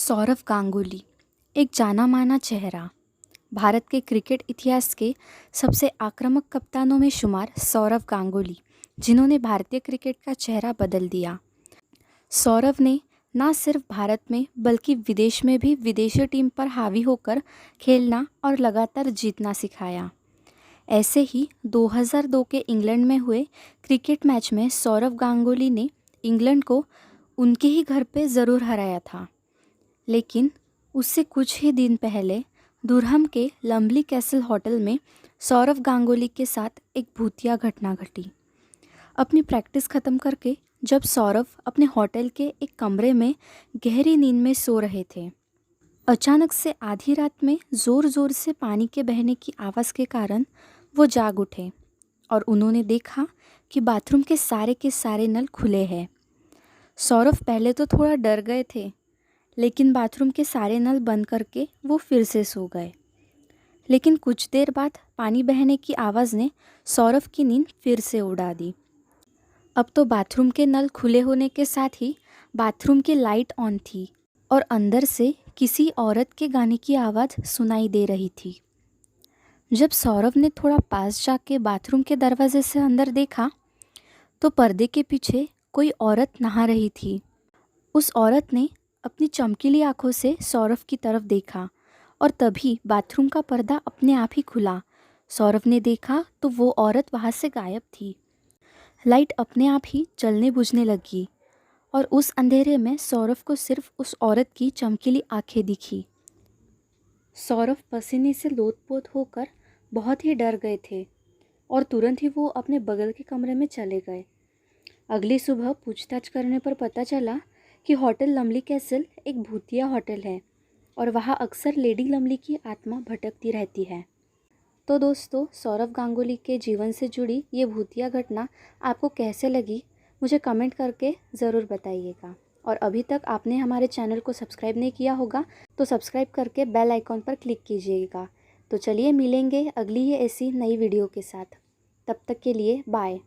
सौरव गांगुली एक जाना माना चेहरा। भारत के क्रिकेट इतिहास के सबसे आक्रामक कप्तानों में शुमार सौरव गांगुली, जिन्होंने भारतीय क्रिकेट का चेहरा बदल दिया। सौरव ने न सिर्फ भारत में बल्कि विदेश में भी विदेशी टीम पर हावी होकर खेलना और लगातार जीतना सिखाया। ऐसे ही 2002 के इंग्लैंड में हुए क्रिकेट मैच में सौरव गांगुली ने इंग्लैंड को उनके ही घर पे ज़रूर हराया था, लेकिन उससे कुछ ही दिन पहले दुरहम के लम्बली कैसल होटल में सौरव गांगुली के साथ एक भूतिया घटना घटी। अपनी प्रैक्टिस ख़त्म करके जब सौरव अपने होटल के एक कमरे में गहरी नींद में सो रहे थे, अचानक से आधी रात में ज़ोर ज़ोर से पानी के बहने की आवाज़ के कारण वो जाग उठे और उन्होंने देखा कि बाथरूम के सारे नल खुले हैं। सौरव पहले तो थोड़ा डर गए थे, लेकिन बाथरूम के सारे नल बंद करके वो फिर से सो गए। लेकिन कुछ देर बाद पानी बहने की आवाज़ ने सौरव की नींद फिर से उड़ा दी। अब तो बाथरूम के नल खुले होने के साथ ही बाथरूम की लाइट ऑन थी और अंदर से किसी औरत के गाने की आवाज़ सुनाई दे रही थी। जब सौरव ने थोड़ा पास जाके बाथरूम के दरवाजे से अंदर देखा तो पर्दे के पीछे कोई औरत नहा रही थी। उस औरत ने अपनी चमकीली आंखों से सौरव की तरफ देखा और तभी बाथरूम का पर्दा अपने आप ही खुला। सौरव ने देखा तो वो औरत वहाँ से गायब थी। लाइट अपने आप ही जलने बुझने लगी और उस अंधेरे में सौरव को सिर्फ उस औरत की चमकीली आंखें दिखी। सौरव पसीने से लोथपोथ होकर बहुत ही डर गए थे और तुरंत ही वो अपने बगल के कमरे में चले गए। अगली सुबह पूछताछ करने पर पता चला कि होटल लम्बली कैसल एक भूतिया होटल है और वहाँ अक्सर लेडी लम्बली की आत्मा भटकती रहती है। तो दोस्तों, सौरव गांगुली के जीवन से जुड़ी ये भूतिया घटना आपको कैसे लगी, मुझे कमेंट करके ज़रूर बताइएगा। और अभी तक आपने हमारे चैनल को सब्सक्राइब नहीं किया होगा तो सब्सक्राइब करके बेल आइकॉन पर क्लिक कीजिएगा। तो चलिए मिलेंगे अगली ही ऐसी नई वीडियो के साथ। तब तक के लिए बाय।